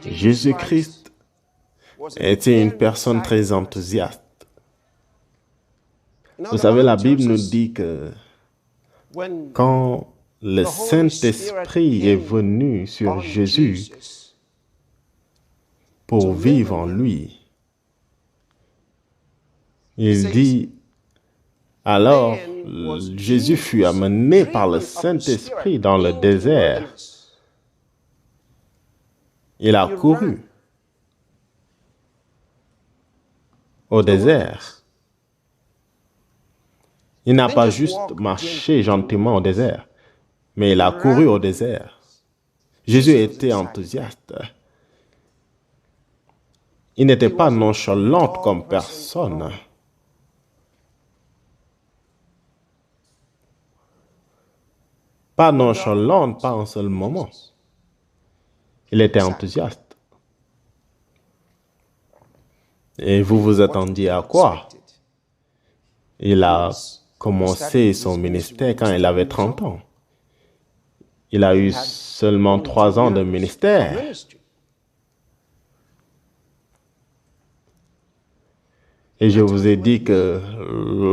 Jésus-Christ était une personne très enthousiaste. Vous savez, la Bible nous dit que quand le Saint-Esprit est venu sur Jésus pour vivre en lui, il dit, alors Jésus fut amené par le Saint-Esprit dans le désert. Il a couru au désert. Il n'a pas juste marché gentiment au désert, mais il a couru au désert. Jésus était enthousiaste. Il n'était pas nonchalant comme personne. Pas nonchalant, pas un seul moment. Il était enthousiaste. Et vous vous attendiez à quoi? Il a commencé son ministère quand il avait 30 ans. Il a eu seulement 3 ans de ministère. Et je vous ai dit que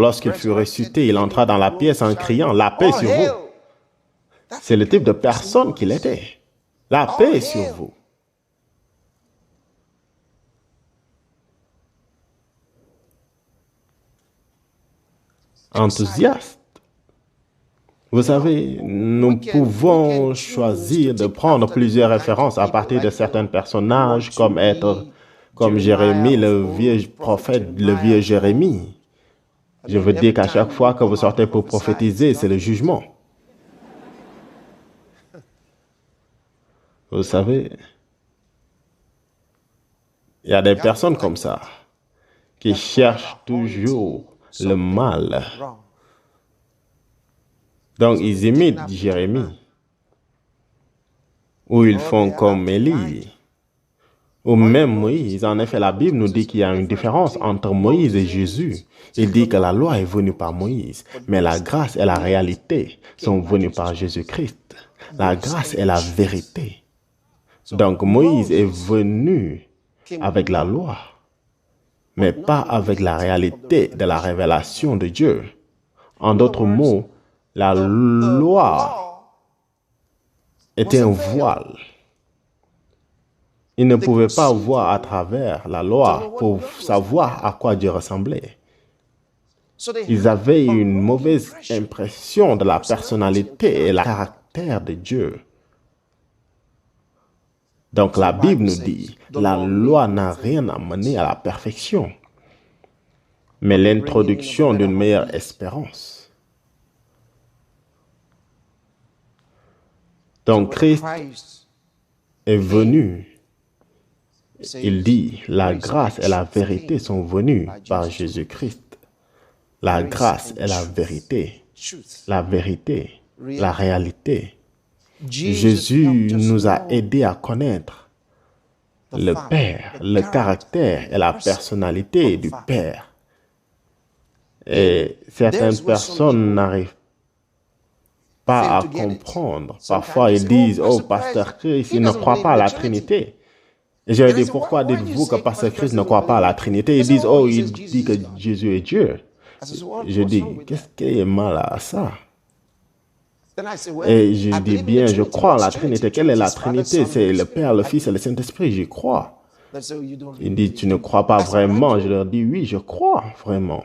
lorsqu'il fut ressuscité, il entra dans la pièce en criant « La paix sur vous ». C'est le type de personne qu'il était. La paix sur vous. Enthousiaste. Vous savez, nous pouvons choisir de prendre plusieurs références à partir de certains personnages, comme Jérémie, le vieux prophète, le vieux Jérémie. Je veux dire qu'à chaque fois que vous sortez pour prophétiser, c'est le jugement. Vous savez, il y a des personnes comme ça qui cherchent toujours le mal. Donc, ils imitent Jérémie. Ou ils font comme Élie. Ou même Moïse. En effet, la Bible nous dit qu'il y a une différence entre Moïse et Jésus. Il dit que la loi est venue par Moïse, mais la grâce et la réalité sont venues par Jésus-Christ. La grâce est la vérité. Donc, Moïse est venu avec la loi, mais pas avec la réalité de la révélation de Dieu. En d'autres mots, la loi était un voile. Ils ne pouvaient pas voir à travers la loi pour savoir à quoi Dieu ressemblait. Ils avaient une mauvaise impression de la personnalité et le caractère de Dieu. Donc la Bible nous dit, la loi n'a rien amené à la perfection, mais l'introduction d'une meilleure espérance. Donc Christ est venu. Il dit, la grâce et la vérité sont venues par Jésus-Christ. La grâce et la vérité, la réalité. Jésus nous a aidés à connaître le Père, le caractère et la personnalité du Père. Et certaines personnes n'arrivent pas à comprendre. Parfois, ils disent, « Oh, Pasteur Christ, il ne croit pas à la Trinité. » Et je leur dis, « Pourquoi dites-vous que Pasteur Christ ne croit pas à la Trinité? » Ils disent, « Oh, il dit que Jésus est Dieu. » Je dis, « Qu'est-ce qui est mal à ça? » Et je dis bien, je crois en la Trinité. Quelle est la Trinité? C'est le Père, le Fils et le Saint-Esprit, j'y crois. Ils disent, tu ne crois pas vraiment? Je leur dis, oui, je crois vraiment.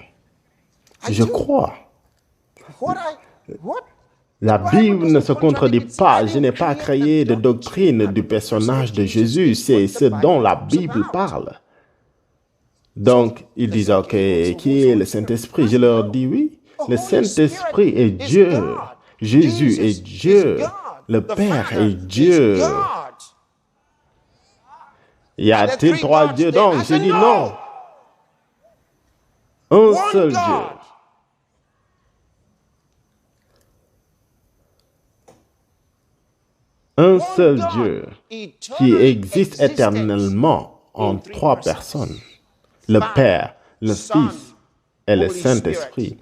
Je crois. La Bible ne se contredit pas. Je n'ai pas créé de doctrine du personnage de Jésus. C'est ce dont la Bible parle. Donc, ils disent, ok, qui est le Saint-Esprit? Je leur dis, oui, le Saint-Esprit est Dieu. Jésus est Dieu. Le Père est Dieu. Y a-t-il 3 dieux donc? J'ai dit non. Un seul Dieu. Un seul Dieu qui existe éternellement en 3 personnes. Le Père, le Fils et le Saint-Esprit.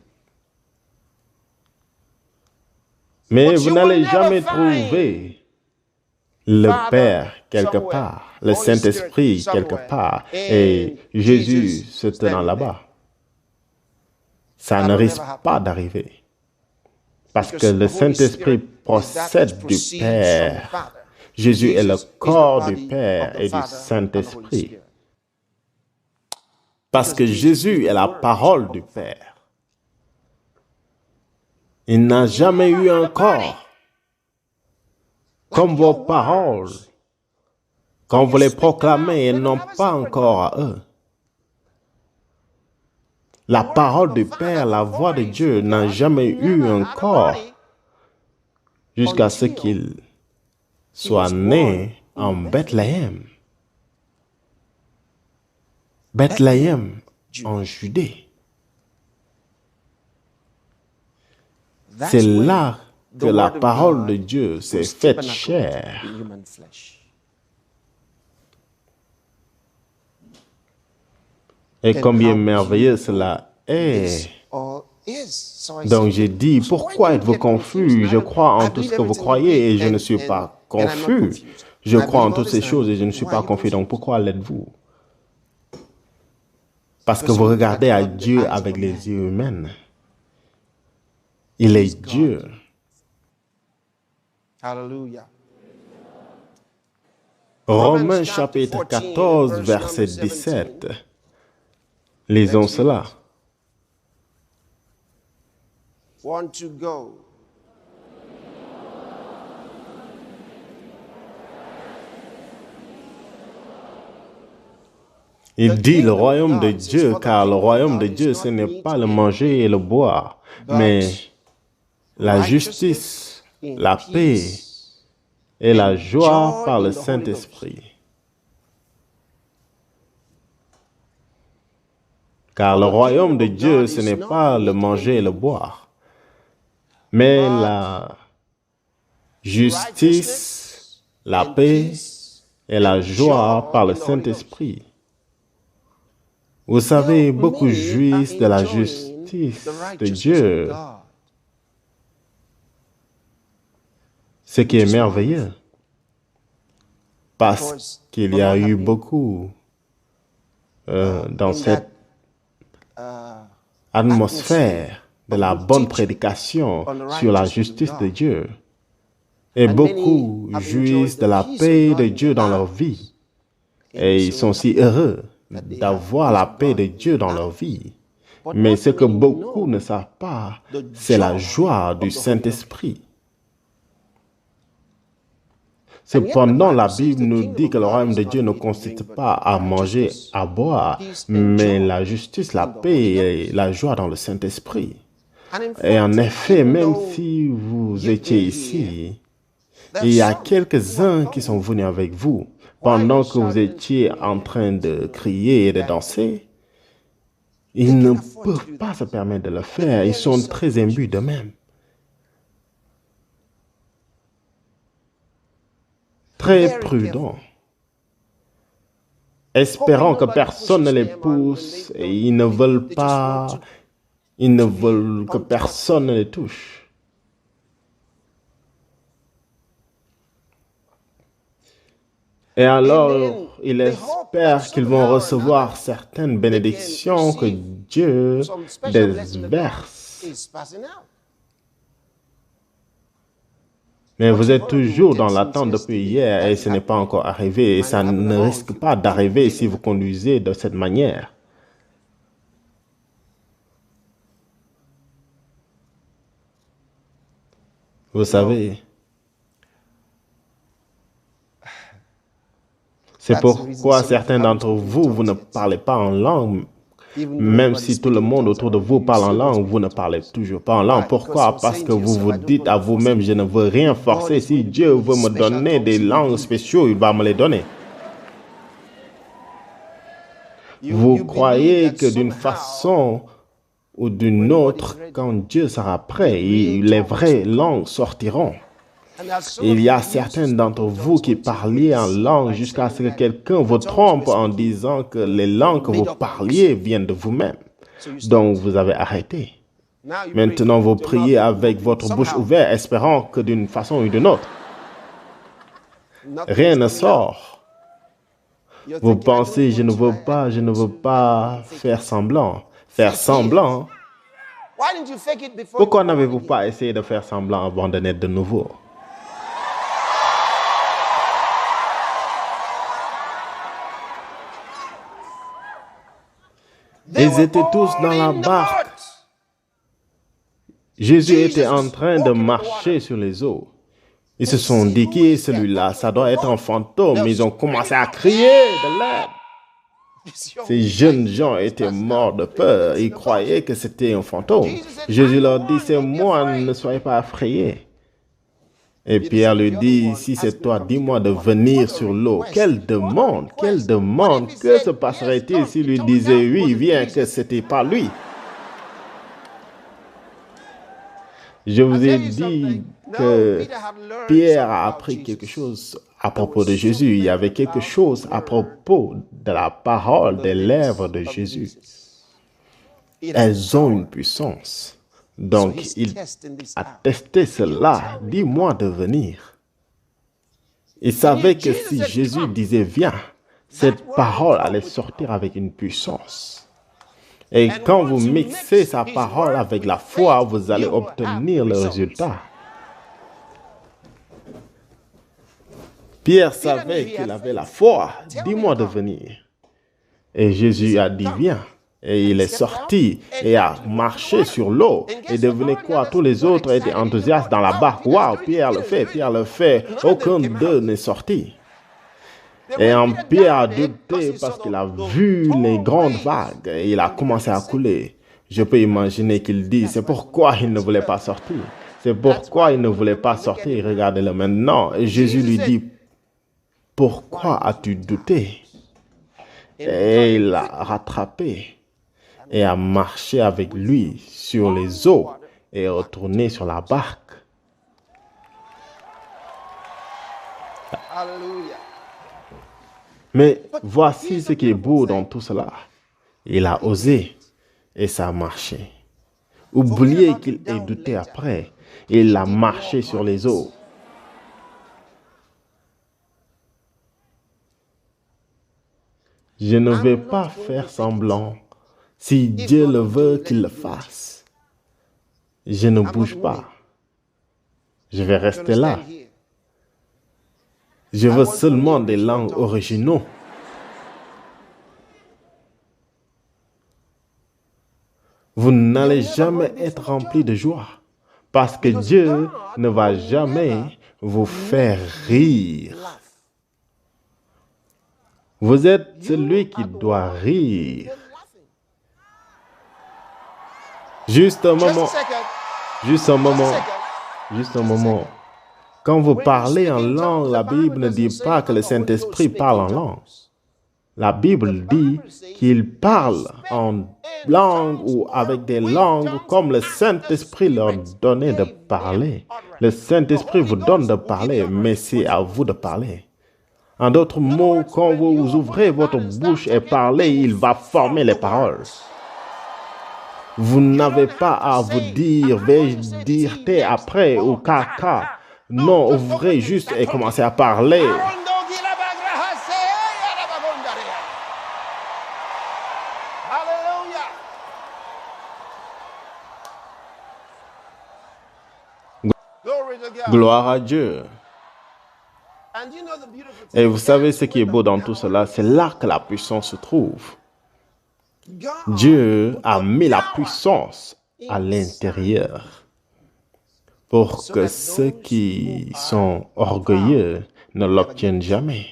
Mais vous n'allez jamais trouver le Père quelque part, le Saint-Esprit quelque part, et Jésus se tenant là-bas. Ça ne risque pas d'arriver. Parce que le Saint-Esprit procède du Père. Jésus est le corps du Père et du Saint-Esprit. Parce que Jésus est la parole du Père. Il n'a jamais eu un corps comme vos paroles. Quand vous les proclamez, elles n'ont pas encore à eux. La parole du Père, la voix de Dieu n'a jamais eu un corps jusqu'à ce qu'il soit né en Bethléem. Bethléem en Judée. C'est là que la parole de Dieu s'est faite chair. Et combien merveilleux cela est. Donc j'ai dit, pourquoi êtes-vous confus? Je crois en tout ce que vous croyez et je ne suis pas confus. Je crois en toutes ces choses et je ne suis pas confus. Donc pourquoi l'êtes-vous? Parce que vous regardez à Dieu avec les yeux humains. Il est Dieu. Alléluia. Romains chapitre 14, verset 17. Lisons cela. Want to go. Il dit le royaume de Dieu, car le royaume de Dieu, ce n'est pas le manger et le boire, mais la justice, la paix et la joie par le Saint-Esprit. Car le royaume de Dieu, ce n'est pas le manger et le boire, mais la justice, la paix et la joie par le Saint-Esprit. Vous savez, beaucoup jouissent de la justice de Dieu, ce qui est merveilleux, parce qu'il y a eu beaucoup dans cette atmosphère de la bonne prédication sur la justice de Dieu. Et beaucoup jouissent de la paix de Dieu dans leur vie. Et ils sont si heureux d'avoir la paix de Dieu dans leur vie. Mais ce que beaucoup ne savent pas, c'est la joie du Saint-Esprit. Cependant, la Bible nous dit que le royaume de Dieu ne consiste pas à manger, à boire, mais la justice, la paix et la joie dans le Saint-Esprit. Et en effet, même si vous étiez ici, il y a quelques-uns qui sont venus avec vous pendant que vous étiez en train de crier et de danser. Ils ne peuvent pas se permettre de le faire. Ils sont très imbus d'eux-mêmes. Très prudents, espérant que personne ne les pousse et ils ne veulent que personne ne les touche. Et alors, ils espèrent qu'ils vont recevoir certaines bénédictions que Dieu déverse. Mais vous êtes toujours dans l'attente depuis hier et ce n'est pas encore arrivé et ça ne risque pas d'arriver si vous conduisez de cette manière. Vous savez, c'est pourquoi certains d'entre vous, vous ne parlez pas en langue. Même si tout le monde autour de vous parle en langue, vous ne parlez toujours pas en langue. Pourquoi? Parce que vous vous dites à vous-même, je ne veux rien forcer. Si Dieu veut me donner des langues spéciales, il va me les donner. Vous croyez que d'une façon ou d'une autre, quand Dieu sera prêt, les vraies langues sortiront. Il y a certains d'entre vous qui parliez en langue jusqu'à ce que quelqu'un vous trompe en disant que les langues que vous parliez viennent de vous-même. Donc vous avez arrêté. Maintenant vous priez avec votre bouche ouverte, espérant que d'une façon ou d'une autre. Rien ne sort. Vous pensez, je ne veux pas faire semblant. Faire semblant? Pourquoi n'avez-vous pas essayé de faire semblant avant de naître de nouveau? Ils étaient tous dans la barque. Jésus était en train de marcher sur les eaux. Ils se sont dit, qui est celui-là? Ça doit être un fantôme. Ils ont commencé à crier de l'aide. Ces jeunes gens étaient morts de peur. Ils croyaient que c'était un fantôme. Jésus leur dit, c'est moi, ne soyez pas effrayés. Et Pierre lui dit, si c'est toi, dis-moi de venir sur l'eau. Quelle demande, quelle demande. Que se passerait-il s'il lui disait, oui, viens, que c'était pas lui? Je vous ai dit que Pierre a appris quelque chose à propos de Jésus. Il y avait quelque chose à propos de la parole des lèvres de Jésus. Elles ont une puissance. Donc, il a testé cela. Dis-moi de venir. Il savait que si Jésus disait viens, cette parole allait sortir avec une puissance. Et quand vous mixez sa parole avec la foi, vous allez obtenir le résultat. Pierre savait qu'il avait la foi. Dis-moi de venir. Et Jésus a dit viens. Et il est sorti et a marché sur l'eau. Et devinez quoi? Tous les autres étaient enthousiastes dans la barque. Waouh, Pierre le fait, Pierre le fait. Aucun d'eux n'est sorti. Et Pierre a douté parce qu'il a vu les grandes vagues et il a commencé à couler. Je peux imaginer qu'il dit, c'est pourquoi il ne voulait pas sortir. C'est pourquoi il ne voulait pas sortir. Regardez-le maintenant. Et Jésus lui dit, pourquoi as-tu douté? Et il l'a rattrapé et a marché avec lui sur les eaux et est retourné sur la barque. Hallelujah. Mais voici ce qui est beau dans tout cela. Il a osé et ça a marché. Oubliez qu'il ait douté après. Il a marché sur les eaux. Je ne vais pas faire semblant. Si Dieu le veut qu'il le fasse, je ne bouge pas. Je vais rester là. Je veux seulement des langues originaux. Vous n'allez jamais être rempli de joie parce que Dieu ne va jamais vous faire rire. Vous êtes celui qui doit rire. Juste un moment. Juste un moment. Juste un moment. Quand vous parlez en langue, la Bible ne dit pas que le Saint-Esprit parle en langue. La Bible dit qu'il parle en langue ou avec des langues comme le Saint-Esprit leur donnait de parler. Le Saint-Esprit vous donne de parler, mais c'est à vous de parler. En d'autres mots, quand vous ouvrez votre bouche et parlez, il va former les paroles. Vous n'avez pas à vous dire, vais-je dire T après ou caca. Non, ouvrez juste et commencez à parler. Gloire à Dieu. Et vous savez ce qui est beau dans tout cela, c'est là que la puissance se trouve. Dieu a mis la puissance à l'intérieur pour que ceux qui sont orgueilleux ne l'obtiennent jamais.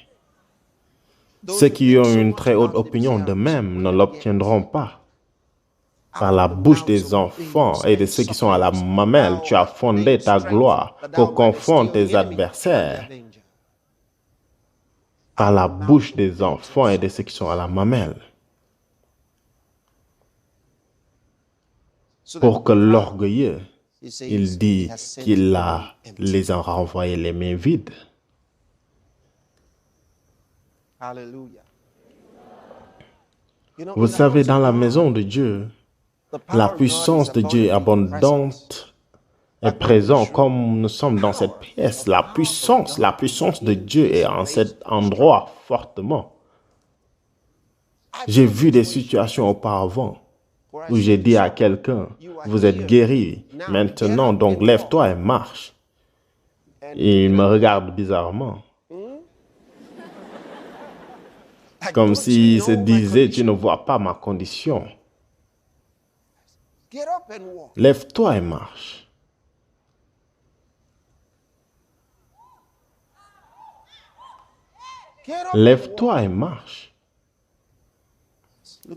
Ceux qui ont une très haute opinion d'eux-mêmes ne l'obtiendront pas. Par la bouche des enfants et de ceux qui sont à la mamelle, tu as fondé ta gloire pour confondre tes adversaires. Par la bouche des enfants et de ceux qui sont à la mamelle. Pour que l'orgueilleux, il dit qu'il les a renvoyés les mains vides. Vous savez, dans la maison de Dieu, la puissance de Dieu est abondante est présent comme nous sommes dans cette pièce. La puissance de Dieu est en cet endroit fortement. J'ai vu des situations auparavant où j'ai dit à quelqu'un, vous êtes guéri maintenant, donc lève-toi et marche. Et il me regarde bizarrement. Comme s'il se disait, tu ne vois pas ma condition. Lève-toi et marche. Lève-toi et marche.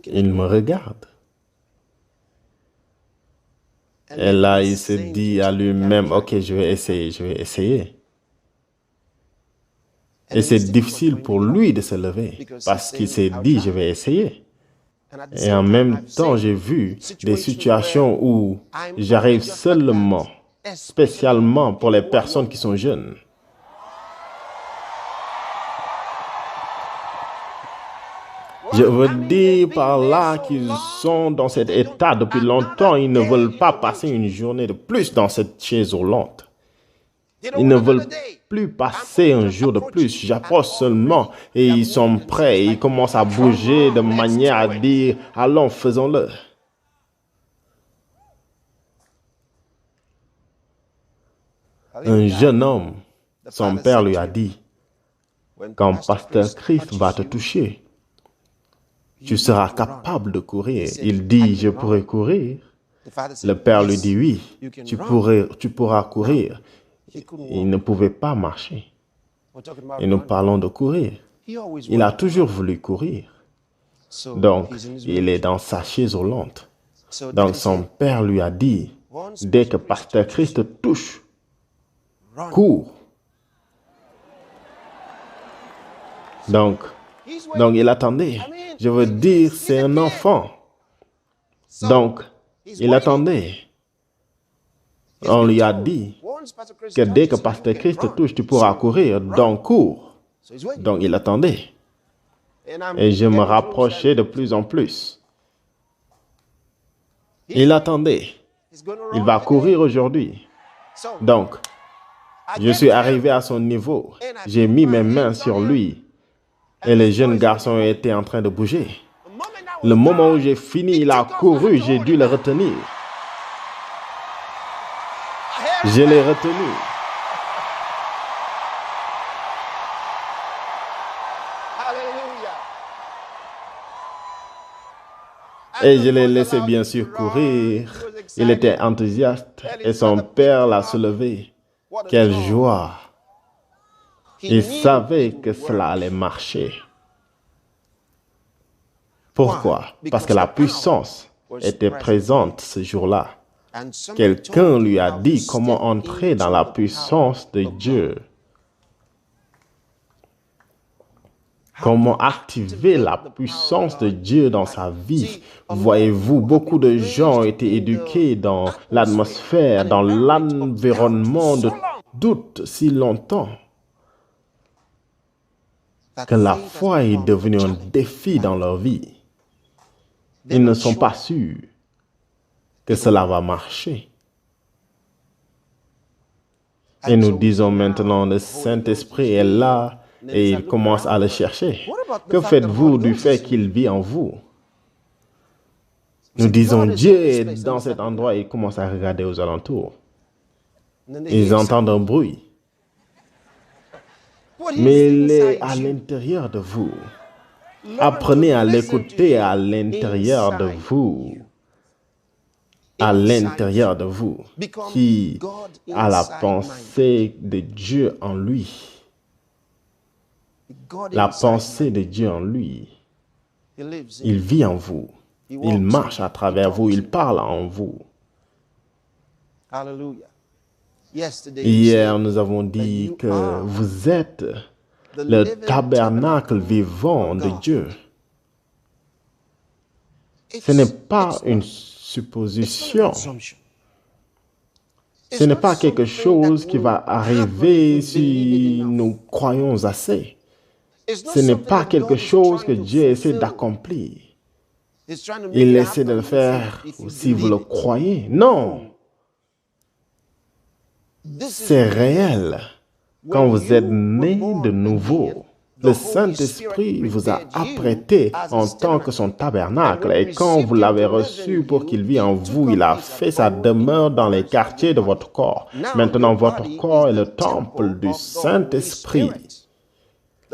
Il me regarde. Et là, il se dit à lui-même, ok, je vais essayer. Et c'est difficile pour lui de se lever parce qu'il s'est dit, je vais essayer. Et en même temps, j'ai vu des situations où j'arrive seulement, spécialement pour les personnes qui sont jeunes. Je veux dire par là qu'ils sont dans cet état depuis longtemps, ils ne veulent pas passer une journée de plus dans cette chaise roulante. Ils ne veulent plus passer un jour de plus. J'approche seulement et ils sont prêts. Ils commencent à bouger de manière à dire, allons, faisons-le. Un jeune homme, son père lui a dit, quand Pasteur Christ va te toucher, tu seras capable de courir. Il dit, je pourrai courir. Le père lui dit, oui, tu pourras courir. Il ne pouvait pas marcher. Et nous parlons de courir. Il a toujours voulu courir. Donc, il est dans sa chaise roulante. Donc, son père lui a dit, dès que Pasteur Christ te touche, cours. Donc, il attendait. Je veux dire, c'est un enfant. Donc, il attendait. On lui a dit que dès que Pasteur Christ te touche, tu pourras courir. Donc, cours. Donc, il attendait. Et je me rapprochais de plus en plus. Il attendait. Il va courir aujourd'hui. Donc, je suis arrivé à son niveau. J'ai mis mes mains sur lui. Et le jeune garçon était en train de bouger. Le moment où j'ai fini, il a couru. J'ai dû le retenir. Je l'ai retenu. Et je l'ai laissé bien sûr courir. Il était enthousiaste et son père l'a soulevé. Quelle joie! Il savait que cela allait marcher. Pourquoi? Parce que la puissance était présente ce jour-là. Quelqu'un lui a dit comment entrer dans la puissance de Dieu. Comment activer la puissance de Dieu dans sa vie. Voyez-vous, beaucoup de gens ont été éduqués dans l'atmosphère, dans l'environnement de doute si longtemps que la foi est devenue un défi dans leur vie. Ils ne sont pas sûrs que cela va marcher. Et nous disons maintenant, le Saint-Esprit est là et il commence à le chercher. Que faites-vous du fait qu'il vit en vous? Nous disons, Dieu est dans cet endroit et ils commencent à regarder aux alentours. Ils entendent un bruit. Mais il est à l'intérieur de vous. Apprenez à l'écouter à l'intérieur de vous. À l'intérieur de vous, qui a la pensée de Dieu en lui. La pensée de Dieu en lui. Il vit en vous. Il marche à travers vous. Il parle en vous. Hier, nous avons dit que vous êtes le tabernacle vivant de Dieu. Ce n'est pas une supposition. Ce n'est pas quelque chose qui va arriver si nous croyons assez. Ce n'est pas quelque chose que Dieu essaie d'accomplir. Il essaie de le faire si vous le croyez. Non. C'est réel. Quand vous êtes né de nouveau, le Saint-Esprit vous a apprêté en tant que son tabernacle. Et quand vous l'avez reçu pour qu'il vive en vous, il a fait sa demeure dans les quartiers de votre corps. Maintenant, votre corps est le temple du Saint-Esprit.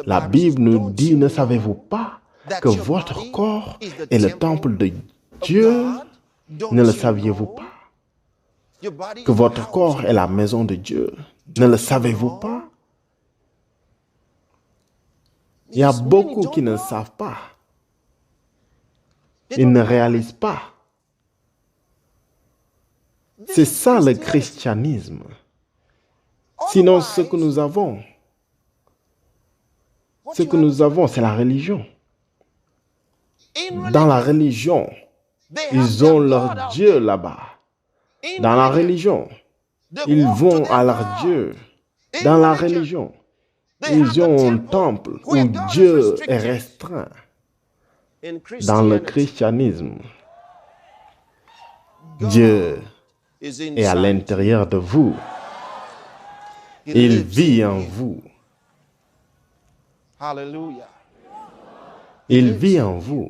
La Bible nous dit, ne savez-vous pas que votre corps est le temple de Dieu? Ne le saviez-vous pas? Que votre corps est la maison de Dieu? Ne le savez-vous pas? Il y a beaucoup qui ne savent pas. Ils ne réalisent pas. C'est ça le christianisme. Sinon, ce que nous avons, c'est la religion. Dans la religion, ils ont leur Dieu là-bas. Dans la religion, ils vont à leur Dieu. Dans la religion, ils ont un temple où Dieu est restreint. Dans le christianisme, Dieu est à l'intérieur de vous. Il vit en vous. Hallelujah. Il vit en vous.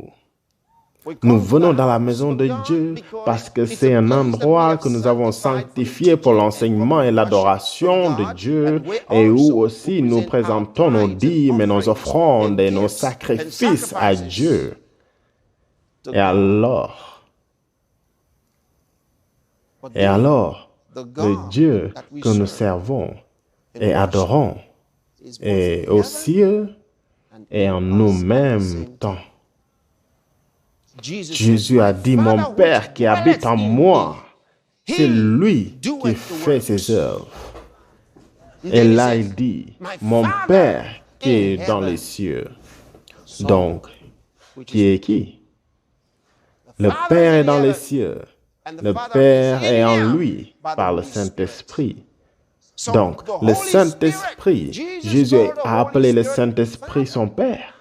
Nous venons dans la maison de Dieu parce que c'est un endroit que nous avons sanctifié pour l'enseignement et l'adoration de Dieu et où aussi nous présentons nos dîmes et nos offrandes et nos sacrifices à Dieu. Et alors, le Dieu que nous servons et adorons est aux cieux et en nous-mêmes temps. Jésus a dit, mon Père qui habite en moi, c'est lui qui fait ses œuvres. Et là, il dit, mon Père qui est dans les cieux. Donc, qui est qui? Le Père est dans les cieux. Le Père est en lui par le Saint-Esprit. Donc, le Saint-Esprit, Jésus a appelé le Saint-Esprit son Père.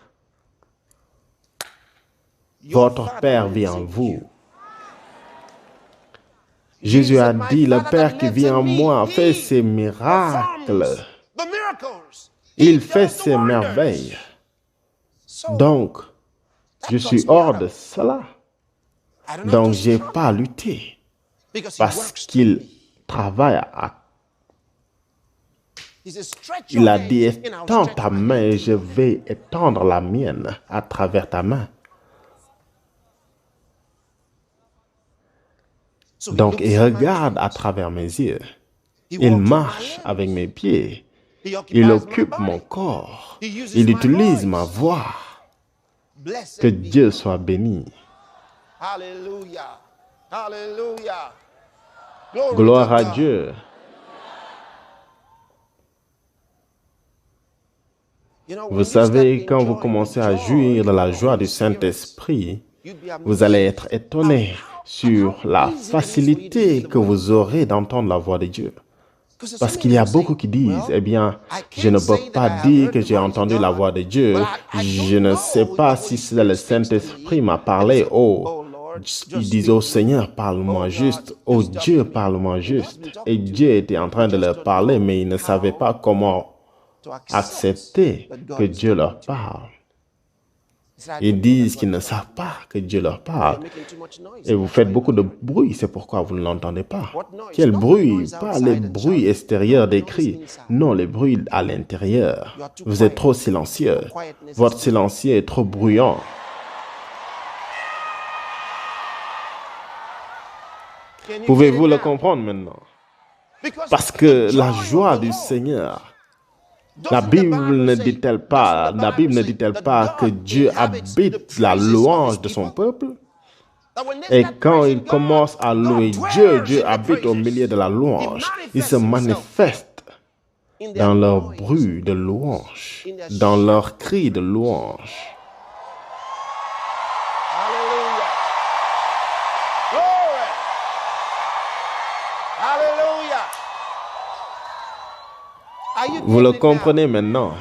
Votre Père vit en vous. Jésus a dit, le Père qui vit en moi fait ses miracles. Il fait ses merveilles. Donc, je suis hors de cela. Donc, je n'ai pas à lutter. Parce qu'il travaille à... Il a dit, étends ta main et je vais étendre la mienne à travers ta main. Donc, il regarde à travers mes yeux. Il marche avec mes pieds. Il occupe mon corps. Il utilise ma voix. Que Dieu soit béni. Hallelujah. Hallelujah. Gloire à Dieu. Vous savez, quand vous commencez à jouir de la joie du Saint-Esprit, vous allez être étonné sur la facilité que vous aurez d'entendre la voix de Dieu. Parce qu'il y a beaucoup qui disent, eh bien, je ne peux pas dire que j'ai entendu la voix de Dieu. Je ne sais pas si c'est le Saint-Esprit m'a parlé. Oh, ils disent, oh Seigneur, parle-moi juste. Oh Dieu, parle-moi juste. Et Dieu était en train de leur parler, mais ils ne savaient pas comment accepter que Dieu leur parle. Ils disent qu'ils ne savent pas que Dieu leur parle. Et vous faites beaucoup de bruit, c'est pourquoi vous ne l'entendez pas. Quel bruit? Pas les bruits extérieurs des cris. Non, les bruits à l'intérieur. Vous êtes trop silencieux. Votre silencieux est trop bruyant. Pouvez-vous le comprendre maintenant? Parce que la joie du Seigneur, la Bible ne dit-elle pas que Dieu habite la louange de son peuple? Et quand il commence à louer Dieu, Dieu habite au milieu de la louange. Il se manifeste dans leur bruit de louange, dans leur cri de louange. Vous le comprenez maintenant.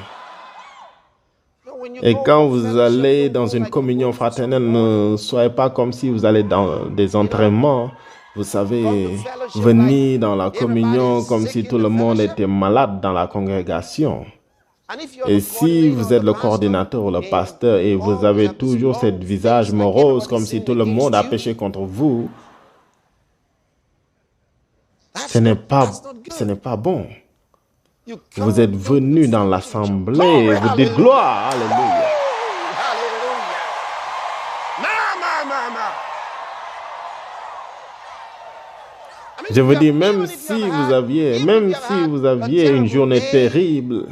Et quand vous allez dans une communion fraternelle, ne soyez pas comme si vous allez dans des entraînements Vous savez, venir dans la communion comme si tout le monde était malade dans la congrégation. Et si vous êtes le coordinateur ou le pasteur et vous avez toujours ce visage morose comme si tout le monde a péché contre vous, ce n'est pas bon. Vous êtes venu dans l'assemblée et vous dites gloire, alléluia. Je vous dis, même si vous aviez une journée terrible,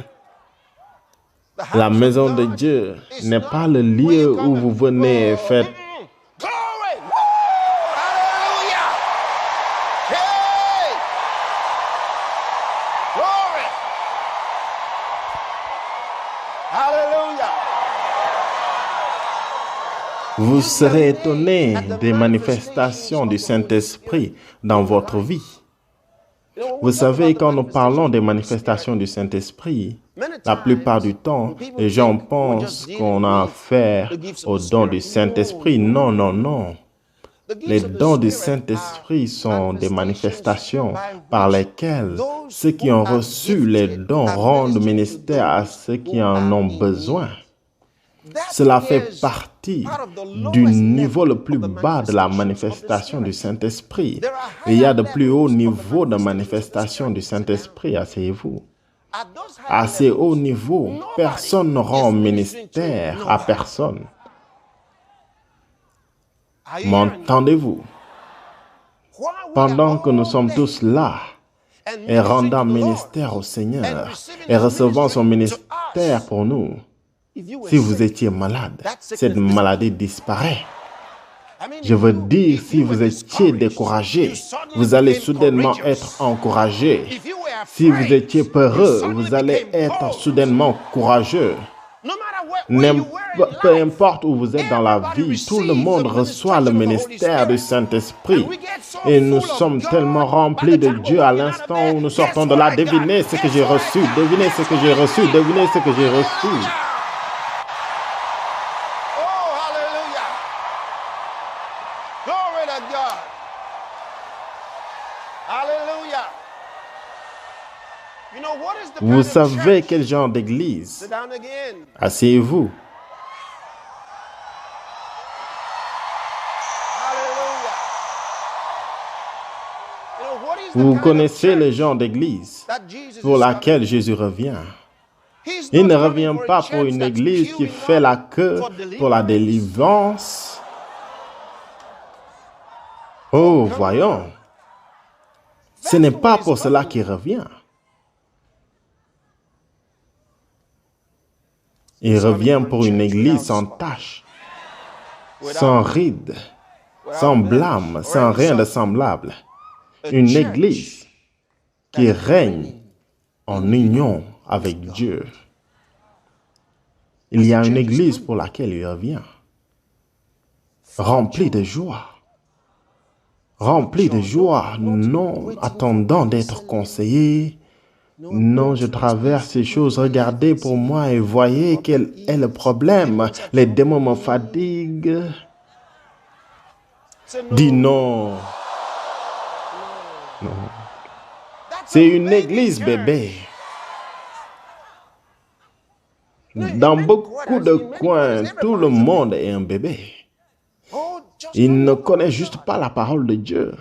la maison de Dieu n'est pas le lieu où vous venez et faites. Vous serez étonné des manifestations du Saint-Esprit dans votre vie. Vous savez, quand nous parlons des manifestations du Saint-Esprit, la plupart du temps, les gens pensent qu'on a affaire aux dons du Saint-Esprit. Non, non, non. Les dons du Saint-Esprit sont des manifestations par lesquelles ceux qui ont reçu les dons rendent ministère à ceux qui en ont besoin. Cela fait partie du niveau le plus bas de la manifestation du Saint-Esprit. Il y a de plus hauts niveaux de manifestation du Saint-Esprit, asseyez-vous. À ces hauts niveaux, personne ne rend ministère à personne. M'entendez-vous? Pendant que nous sommes tous là et rendant ministère au Seigneur et recevant son ministère pour nous, si vous étiez malade, cette maladie disparaît. Je veux dire, si vous étiez découragé, vous allez soudainement être encouragé. Si vous étiez peureux, vous allez être soudainement courageux. Peu importe où vous êtes dans la vie, tout le monde reçoit le ministère du Saint-Esprit. Et nous sommes tellement remplis de Dieu à l'instant où nous sortons de là. Devinez ce que j'ai reçu, devinez ce que j'ai reçu, devinez ce que j'ai reçu. Vous savez quel genre d'église? Asseyez-vous. Vous connaissez le genre d'église pour laquelle Jésus revient. Il ne revient pas pour une église qui fait la queue pour la délivrance. Oh, voyons. Ce n'est pas pour cela qu'il revient. Il revient pour une église sans tache, sans ride, sans blâme, sans rien de semblable. Une église qui règne en union avec Dieu. Il y a une église pour laquelle il revient, remplie de joie. Remplie de joie, non attendant d'être conseillé. Non, je traverse ces choses, regardez pour moi et voyez quel est le problème. Les démons me fatiguent. Dis non. Non. C'est une église bébé. Dans beaucoup de coins, tout le monde est un bébé. Ils ne connaissent juste pas la parole de Dieu.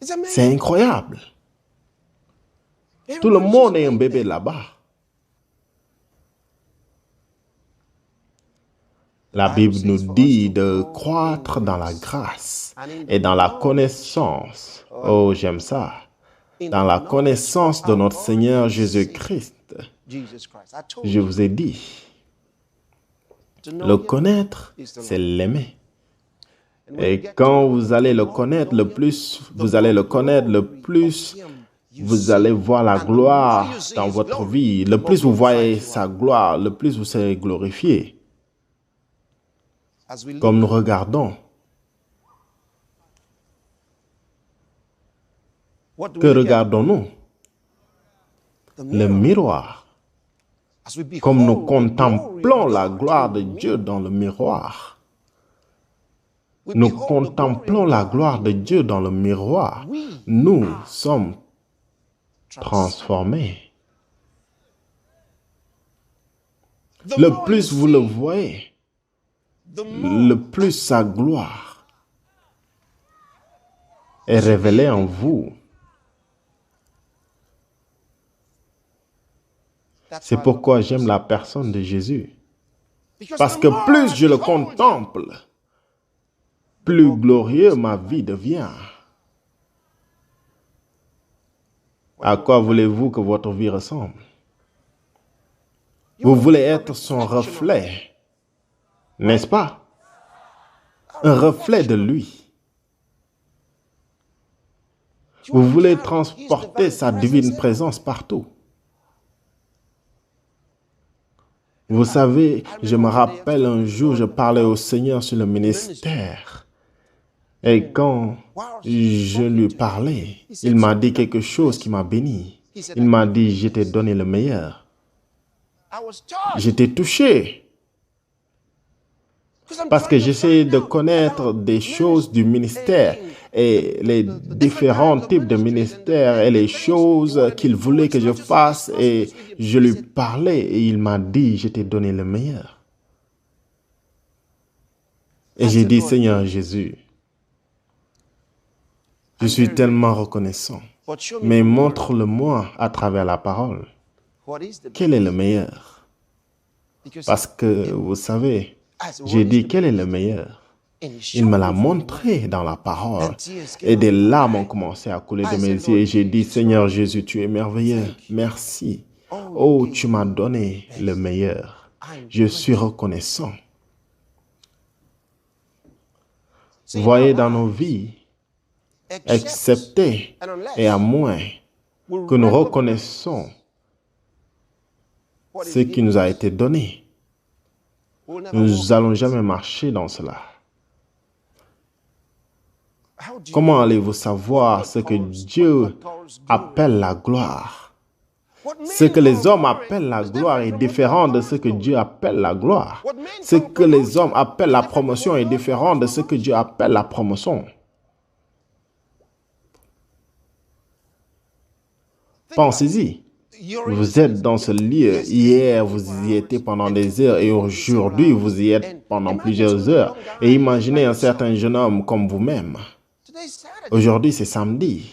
C'est incroyable. Tout le monde est un bébé là-bas. La Bible nous dit de croître dans la grâce et dans la connaissance. Oh, j'aime ça. Dans la connaissance de notre Seigneur Jésus-Christ. Je vous ai dit, le connaître, c'est l'aimer. Et quand vous allez le connaître, le plus vous allez le connaître, le plus vous allez voir la gloire dans votre vie. Le plus vous voyez sa gloire, le plus vous serez glorifié. Comme nous regardons, que regardons-nous? Le miroir. Comme nous contemplons la gloire de Dieu dans le miroir, Nous contemplons la gloire de Dieu dans le miroir. Nous sommes transformés. Le plus vous le voyez, le plus sa gloire est révélée en vous. C'est pourquoi j'aime la personne de Jésus. Parce que plus je le contemple, plus glorieux ma vie devient. À quoi voulez-vous que votre vie ressemble? Vous voulez être son reflet, n'est-ce pas? Un reflet de lui. Vous voulez transporter sa divine présence partout. Vous savez, je me rappelle un jour, je parlais au Seigneur sur le ministère. Et quand je lui parlais, il m'a dit quelque chose qui m'a béni. Il m'a dit, je t'ai donné le meilleur. J'étais touché. Parce que j'essayais de connaître des choses du ministère et les différents types de ministères et les choses qu'il voulait que je fasse. Et je lui parlais et il m'a dit, je t'ai donné le meilleur. Et j'ai dit, Seigneur Jésus, je suis tellement reconnaissant. Mais montre-le-moi à travers la parole. Quel est le meilleur? Parce que, vous savez, j'ai dit, quel est le meilleur? Il me l'a montré dans la parole. Et des larmes ont commencé à couler de mes yeux. Et j'ai dit, Seigneur Jésus, tu es merveilleux. Merci. Oh, tu m'as donné le meilleur. Je suis reconnaissant. Voyez dans nos vies, excepté et à moins que nous reconnaissons ce qui nous a été donné, nous n'allons jamais marcher dans cela. Comment allez-vous savoir ce que Dieu appelle la gloire? Ce que les hommes appellent la gloire est différent de ce que Dieu appelle la gloire. Ce que les hommes appellent la promotion est différent de ce que Dieu appelle la promotion. Pensez-y. Vous êtes dans ce lieu. Hier, vous y étiez pendant des heures et aujourd'hui, vous y êtes pendant plusieurs heures. Et imaginez un certain jeune homme comme vous-même. Aujourd'hui, c'est samedi.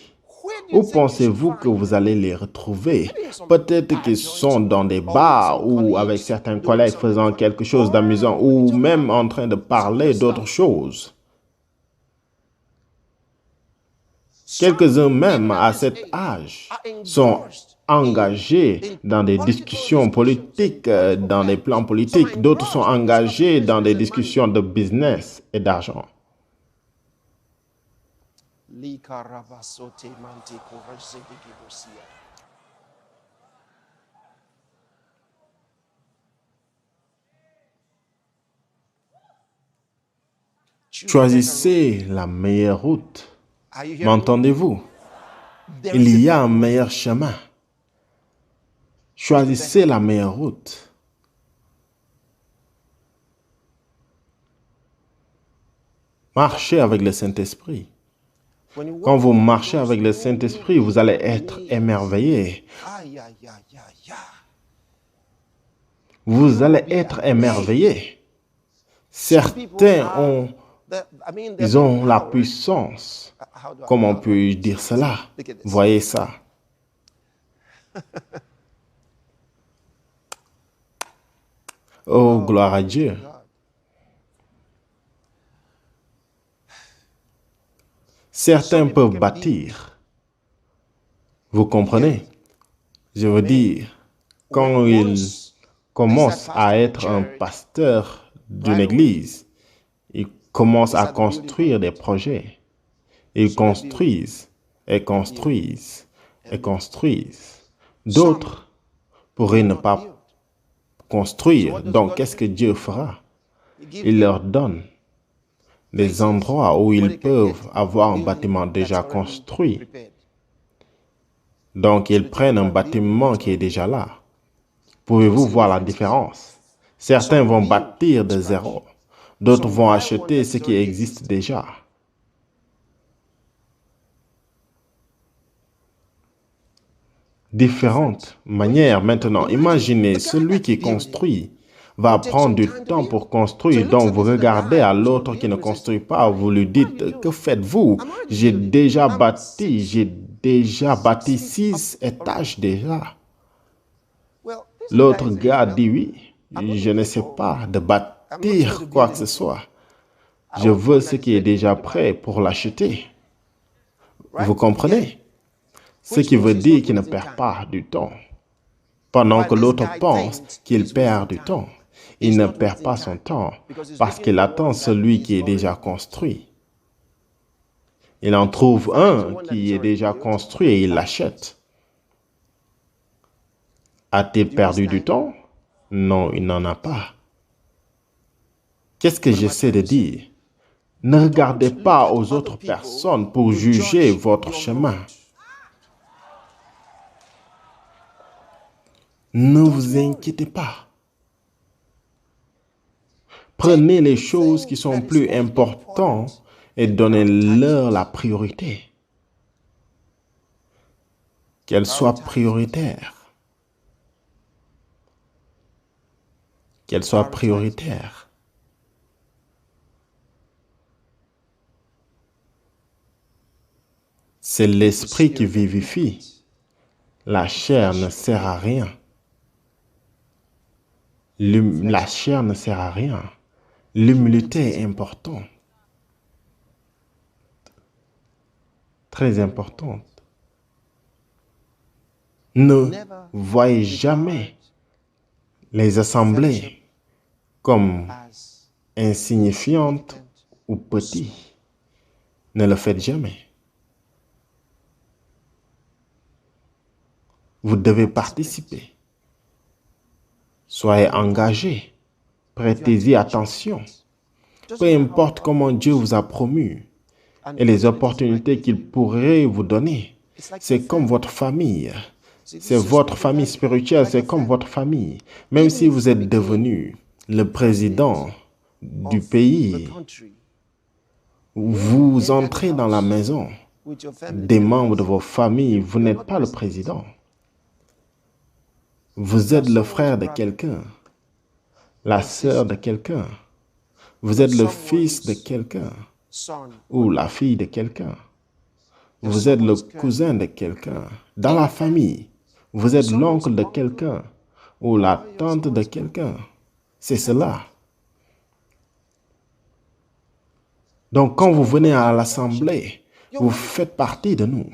Où pensez-vous que vous allez les retrouver? Peut-être qu'ils sont dans des bars ou avec certains collègues faisant quelque chose d'amusant ou même en train de parler d'autres choses. Quelques-uns même à cet âge sont engagés dans des discussions politiques, dans des plans politiques. D'autres sont engagés dans des discussions de business et d'argent. Choisissez la meilleure route. M'entendez-vous? Il y a un meilleur chemin. Choisissez la meilleure route. Marchez avec le Saint-Esprit. Quand vous marchez avec le Saint-Esprit, vous allez être émerveillé. Vous allez être émerveillé. Certains ils ont la puissance. Comment puis-je dire cela? Voyez ça. Oh, gloire à Dieu. Certains peuvent bâtir. Vous comprenez? Je veux dire, quand ils commencent à être un pasteur d'une église, ils commencent à construire des projets. Ils construisent et construisent et construisent. D'autres pourraient ne pas construire. Donc, qu'est-ce que Dieu fera? Il leur donne des endroits où ils peuvent avoir un bâtiment déjà construit. Donc, ils prennent un bâtiment qui est déjà là. Pouvez-vous voir la différence? Certains vont bâtir de zéro. D'autres vont acheter ce qui existe déjà. Différentes manières maintenant. Imaginez, celui qui construit va prendre du temps pour construire, donc vous regardez à l'autre qui ne construit pas, vous lui dites, que faites-vous? J'ai déjà bâti 6 étages déjà. L'autre gars dit oui, je ne sais pas de bâtir quoi que ce soit. Je veux ce qui est déjà prêt pour l'acheter. Vous comprenez? Ce qui veut dire qu'il ne perd pas du temps. Pendant que l'autre pense qu'il perd du temps, il ne perd pas son temps parce qu'il attend celui qui est déjà construit. Il en trouve un qui est déjà construit et il l'achète. A-t-il perdu du temps? Non, il n'en a pas. Qu'est-ce que j'essaie de dire? Ne regardez pas aux autres personnes pour juger votre chemin. Ne vous inquiétez pas. Prenez les choses qui sont plus importantes et donnez-leur la priorité. Qu'elles soient prioritaires. Qu'elles soient prioritaires. C'est l'esprit qui vivifie. La chair ne sert à rien. La chair ne sert à rien. L'humilité est importante. Très importante. Ne voyez jamais les assemblées comme insignifiantes ou petites. Ne le faites jamais. Vous devez participer. Soyez engagés. Prêtez-y attention. Peu importe comment Dieu vous a promu et les opportunités qu'il pourrait vous donner. C'est comme votre famille. C'est votre famille spirituelle, c'est comme votre famille. Même si vous êtes devenu le président du pays, vous entrez dans la maison des membres de vos familles, vous n'êtes pas le président. Vous êtes le frère de quelqu'un, la sœur de quelqu'un. Vous êtes le fils de quelqu'un ou la fille de quelqu'un. Vous êtes le cousin de quelqu'un. Dans la famille, vous êtes l'oncle de quelqu'un ou la tante de quelqu'un. C'est cela. Donc, quand vous venez à l'assemblée, vous faites partie de nous.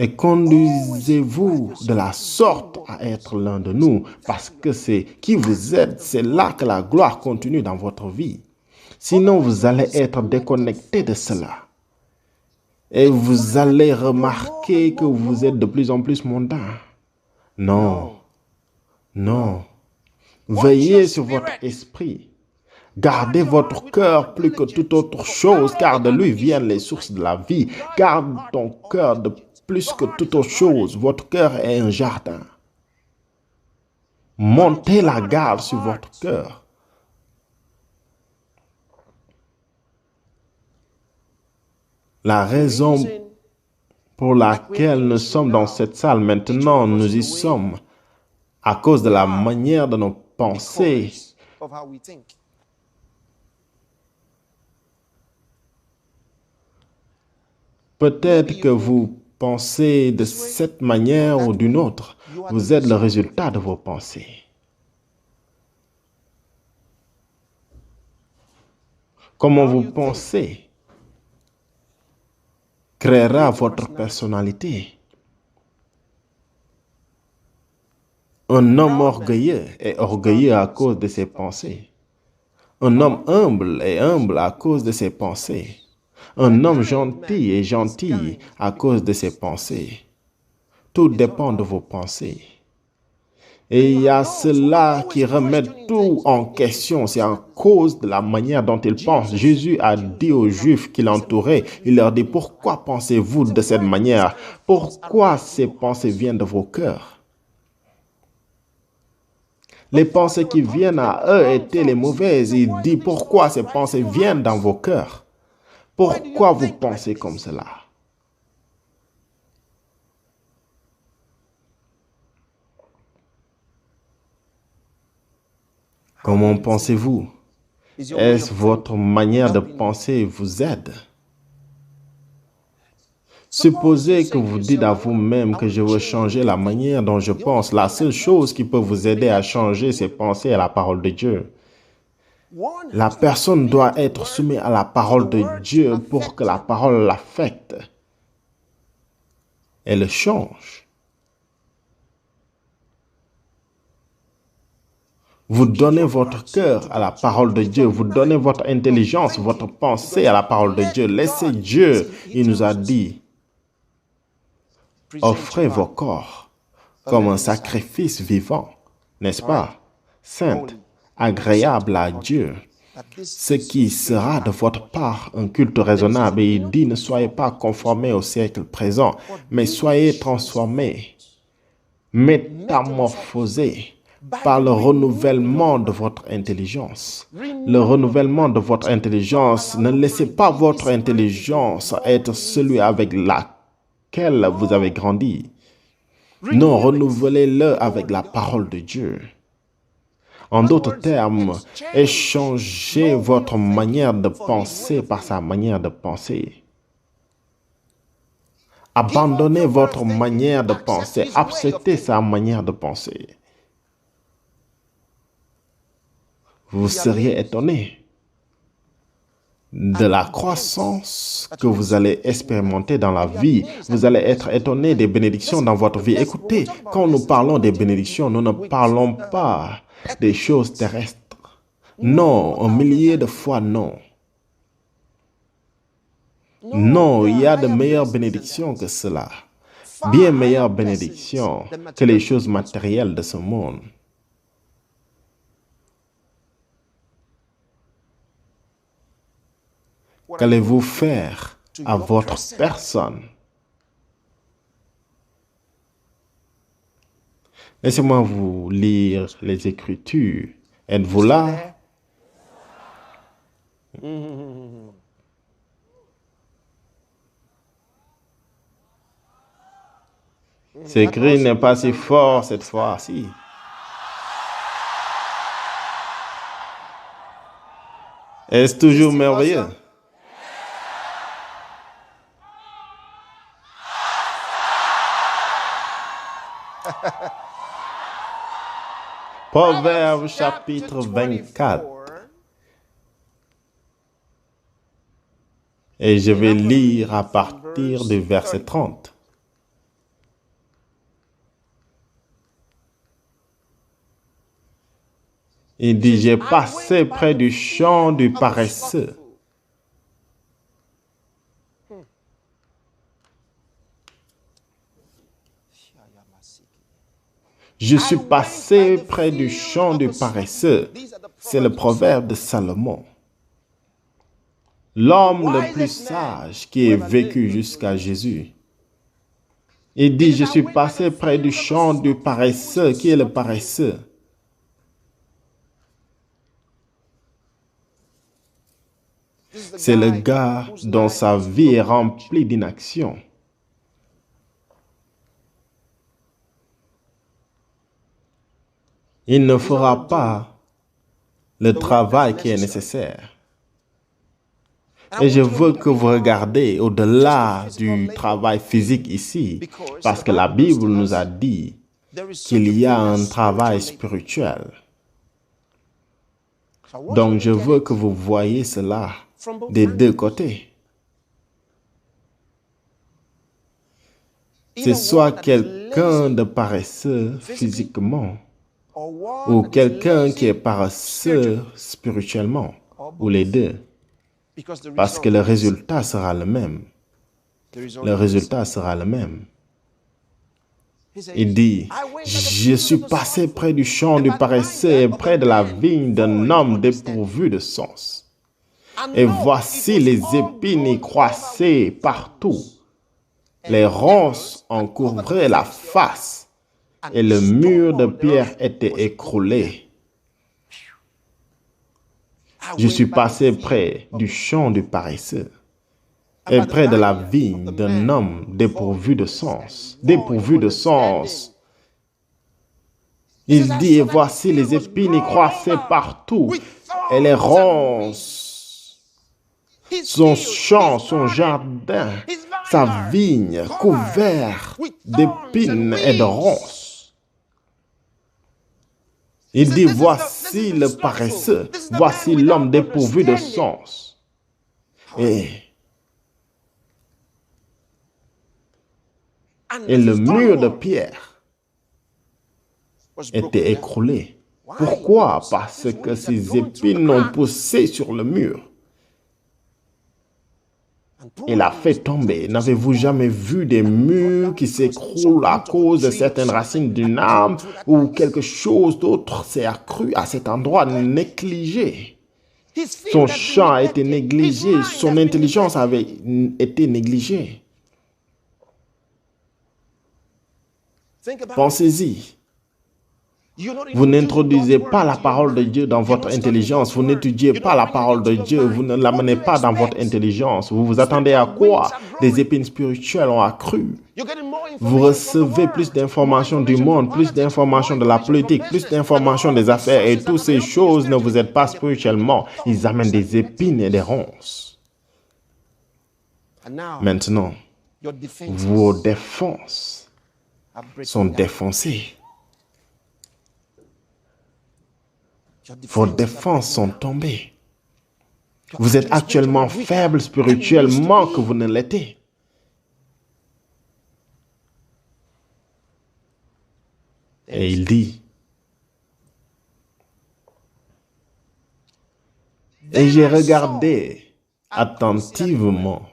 Et conduisez-vous de la sorte à être l'un de nous, parce que c'est qui vous êtes, c'est là que la gloire continue dans votre vie. Sinon, vous allez être déconnecté de cela. Et vous allez remarquer que vous êtes de plus en plus mondain. Non, non. Veillez sur votre esprit. Gardez votre cœur plus que toute autre chose, car de lui viennent les sources de la vie. Garde ton cœur de plus que toute autre chose. Votre cœur est un jardin. Montez la garde sur votre cœur. La raison pour laquelle nous sommes dans cette salle maintenant, nous y sommes à cause de la manière de nos pensées. Peut-être que vous pensez de cette manière ou d'une autre. Vous êtes le résultat de vos pensées. Comment vous pensez créera votre personnalité. Un homme orgueilleux est orgueilleux à cause de ses pensées. Un homme humble est humble à cause de ses pensées. Un homme gentil est gentil à cause de ses pensées. Tout dépend de vos pensées. Et il y a ceux-là qui remettent tout en question. C'est à cause de la manière dont ils pensent. Jésus a dit aux Juifs qui l'entouraient, il leur dit, pourquoi pensez-vous de cette manière? Pourquoi ces pensées viennent de vos cœurs? Les pensées qui viennent à eux étaient les mauvaises. Il dit, pourquoi ces pensées viennent dans vos cœurs? Pourquoi vous pensez comme cela? Comment pensez-vous? Est-ce votre manière de penser vous aide? Supposez que vous dites à vous-même que je veux changer la manière dont je pense. La seule chose qui peut vous aider à changer ces pensées est la parole de Dieu. La personne doit être soumise à la parole de Dieu pour que la parole l'affecte et le change. Vous donnez votre cœur à la parole de Dieu. Vous donnez votre intelligence, votre pensée à la parole de Dieu. Laissez Dieu. Il nous a dit, offrez vos corps comme un sacrifice vivant, n'est-ce pas? Saint, agréable à Dieu. Ce qui sera de votre part un culte raisonnable. Et il dit, ne soyez pas conformés au siècle présent, mais soyez transformés, métamorphosés par le renouvellement de votre intelligence. Le renouvellement de votre intelligence, ne laissez pas votre intelligence être celui avec laquelle vous avez grandi. Non, renouvelez-le avec la parole de Dieu. En d'autres termes, échangez votre manière de penser par sa manière de penser. Abandonnez votre manière de penser, acceptez sa manière de penser. Vous seriez étonné de la croissance que vous allez expérimenter dans la vie. Vous allez être étonné des bénédictions dans votre vie. Écoutez, quand nous parlons des bénédictions, nous ne parlons pas des choses terrestres. Non, un millier de fois non. Non, il y a de meilleures bénédictions que cela. Bien meilleures bénédictions que les choses matérielles de ce monde. Qu'allez-vous faire à votre personne? Laissez-moi vous lire les Écritures. Êtes-vous là? Ce cri n'est pas si fort cette fois-ci. Est-ce toujours merveilleux? Proverbe chapitre 24. Et je vais lire à partir du verset 30. Il dit, j'ai passé près du champ du paresseux. Je suis passé près du champ du paresseux. C'est le proverbe de Salomon. L'homme le plus sage qui ait vécu jusqu'à Jésus. Il dit, je suis passé près du champ du paresseux. Qui est le paresseux? C'est le gars dont sa vie est remplie d'inaction. Il ne fera pas le travail qui est nécessaire. Et je veux que vous regardez au-delà du travail physique ici, parce que la Bible nous a dit qu'il y a un travail spirituel. Donc je veux que vous voyez cela des deux côtés. C'est soit quelqu'un de paresseux physiquement, ou quelqu'un qui est paresseux spirituellement, ou les deux. Parce que le résultat sera le même. Le résultat sera le même. Il dit, je suis passé près du champ du paresseux et près de la vigne d'un homme dépourvu de sens. Et voici les épines y croissaient partout. Les ronces en couvraient la face. et le mur de pierre était écroulé. Je suis passé près du champ du paresseux et près de la vigne d'un homme dépourvu de sens. Dépourvu de sens. Il dit, et voici les épines y croissaient partout, et les ronces. Son champ, son jardin, sa vigne couverte d'épines et de ronces. Il dit, voici le paresseux, voici l'homme dépourvu de sens. Et le mur de pierre était écroulé. Pourquoi? Parce que ces épines ont poussé sur le mur. Et l'a fait tomber. N'avez-vous jamais vu des murs qui s'écroulent à cause de certaines racines d'une arbre ou quelque chose d'autre s'est accru à cet endroit négligé? Son champ a été négligé, son intelligence avait été négligée. Pensez-y. Vous n'introduisez pas la parole de Dieu dans votre intelligence. Vous n'étudiez pas la parole de Dieu. Vous ne l'amenez pas dans votre intelligence. Vous vous attendez à quoi? Des épines spirituelles ont accru. Vous recevez plus d'informations du monde, plus d'informations de la politique, plus d'informations des affaires. Et toutes ces choses ne vous aident pas spirituellement. Ils amènent des épines et des ronces. Maintenant, vos défenses sont défoncées. Vos défenses sont tombées. Vous êtes actuellement faible spirituellement que vous ne l'étiez. Et il dit, et j'ai regardé attentivement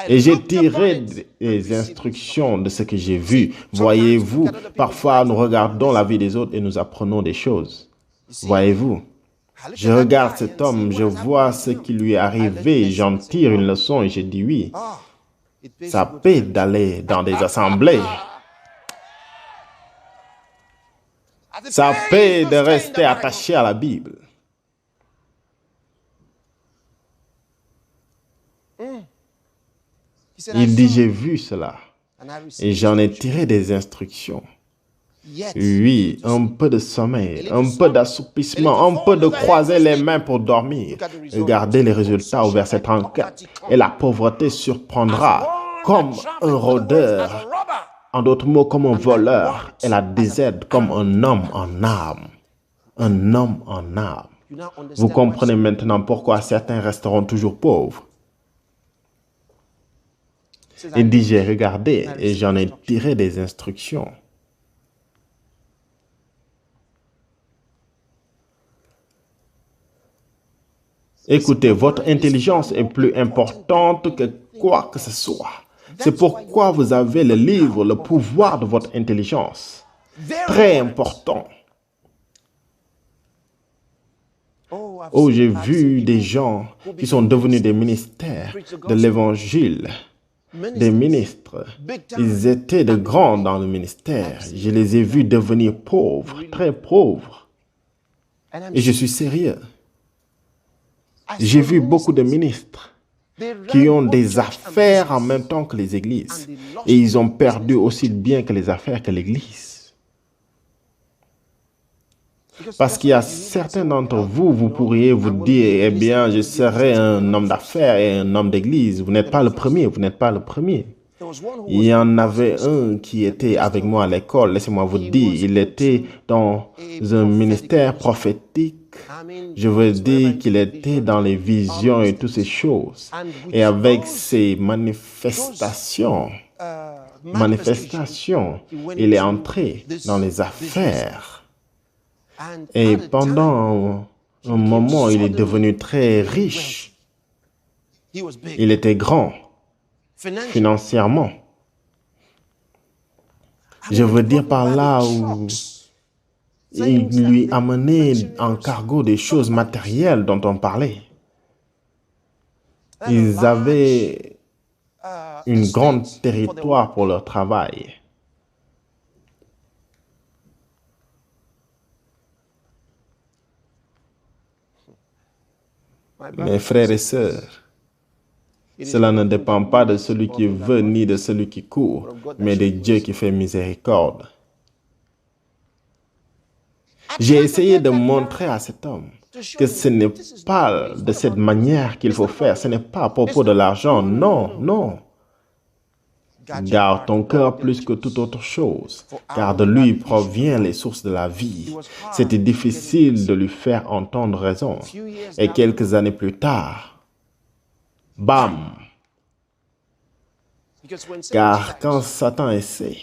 et j'ai tiré des instructions de ce que j'ai vu. Voyez-vous, parfois nous regardons la vie des autres et nous apprenons des choses. Voyez-vous, je regarde cet homme, je vois ce qui lui est arrivé, j'en tire une leçon et je dis oui, ça paie d'aller dans des assemblées. Ça paie de rester attaché à la Bible. Il dit, j'ai vu cela et j'en ai tiré des instructions. Oui, un peu de sommeil, un peu d'assoupissement, un peu de croiser les mains pour dormir. Regardez les résultats au verset 34. Et la pauvreté surprendra comme un rôdeur. En d'autres mots, comme un voleur. Et la désaide comme un homme en âme. Un homme en âme. Vous comprenez maintenant pourquoi certains resteront toujours pauvres. Il dit, j'ai regardé et j'en ai tiré des instructions. Écoutez, votre intelligence est plus importante que quoi que ce soit. C'est pourquoi vous avez le livre, le pouvoir de votre intelligence. Très important. Oh, j'ai vu des gens qui sont devenus des ministères de l'évangile, des ministres. Ils étaient de grands dans le ministère. Je les ai vus devenir pauvres, très pauvres. Et je suis sérieux. J'ai vu beaucoup de ministres qui ont des affaires en même temps que les églises. Et ils ont perdu aussi bien que les affaires que l'église. Parce qu'il y a certains d'entre vous, vous pourriez vous dire, eh bien, je serai un homme d'affaires et un homme d'église. Vous n'êtes pas le premier, vous n'êtes pas le premier. Il y en avait un qui était avec moi à l'école, laissez-moi vous dire, il était dans un ministère prophétique. Je veux dire qu'il était dans les visions et toutes ces choses. Et avec ces manifestations, il est entré dans les affaires. Et pendant un moment, il est devenu très riche. Il était grand financièrement. Je veux dire par là où il lui amenait en cargo des choses matérielles dont on parlait. Ils avaient une grande territoire pour leur travail. Mes frères et sœurs, cela ne dépend pas de celui qui veut ni de celui qui court, mais de Dieu qui fait miséricorde. J'ai essayé de montrer à cet homme que ce n'est pas de cette manière qu'il faut faire. Ce n'est pas à propos de l'argent. Non, non. Garde ton cœur plus que toute autre chose, car de lui proviennent les sources de la vie. C'était difficile de lui faire entendre raison. Et quelques années plus tard, bam! Car quand Satan essaie,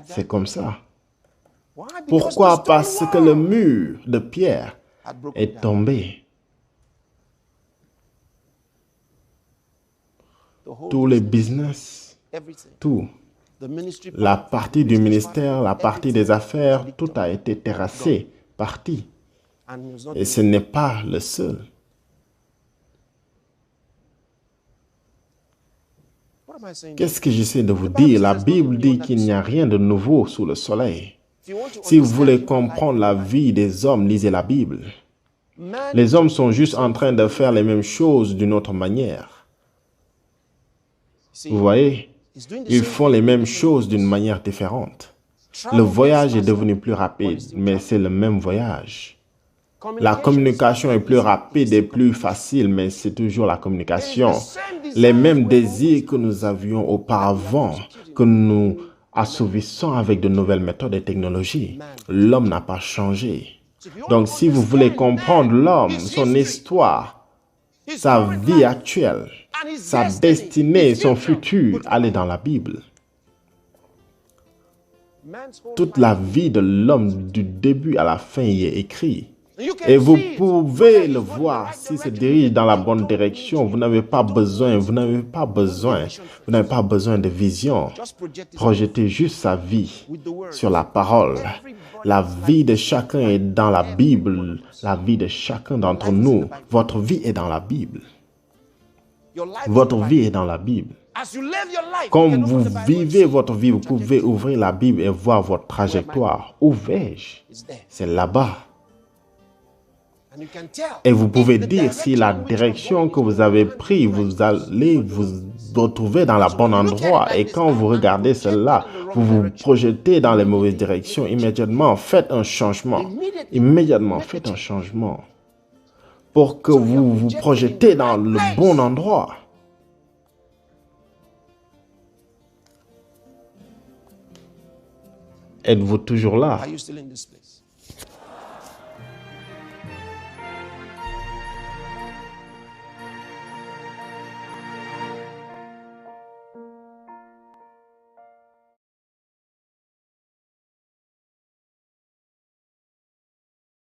c'est comme ça. Pourquoi? Parce que le mur de pierre est tombé. Tous les business, tout, la partie du ministère, la partie des affaires, tout a été terrassé, parti. Et ce n'est pas le seul. Qu'est-ce que j'essaie de vous dire? La Bible dit qu'il n'y a rien de nouveau sous le soleil. Si vous voulez comprendre la vie des hommes, lisez la Bible. Les hommes sont juste en train de faire les mêmes choses d'une autre manière. Vous voyez, ils font les mêmes choses d'une manière différente. Le voyage est devenu plus rapide, mais c'est le même voyage. La communication est plus rapide et plus facile, mais c'est toujours la communication. Les mêmes désirs que nous avions auparavant, que nous assouvissons avec de nouvelles méthodes et technologies. L'homme n'a pas changé. Donc, si vous voulez comprendre l'homme, son histoire, sa vie actuelle, sa destinée, son futur, allez dans la Bible. Toute la vie de l'homme du début à la fin y est écrite. Et vous pouvez le voir s'il se dirige dans la bonne direction. Vous n'avez pas besoin de vision. Projetez juste sa vie sur la parole. La vie de chacun est dans la Bible. La vie de chacun d'entre nous. Votre vie est dans la Bible. Votre vie est dans la Bible. Comme vous vivez votre vie, vous pouvez ouvrir la Bible et voir votre trajectoire. Où vais-je? C'est là-bas. Et vous pouvez dire si la direction que vous avez prise, vous allez vous retrouver dans le bon endroit. Et quand vous regardez cela, vous vous projetez dans les mauvaises directions. Immédiatement, faites un changement. Immédiatement, faites un changement. Pour que vous vous projetez dans le bon endroit. Êtes-vous toujours là?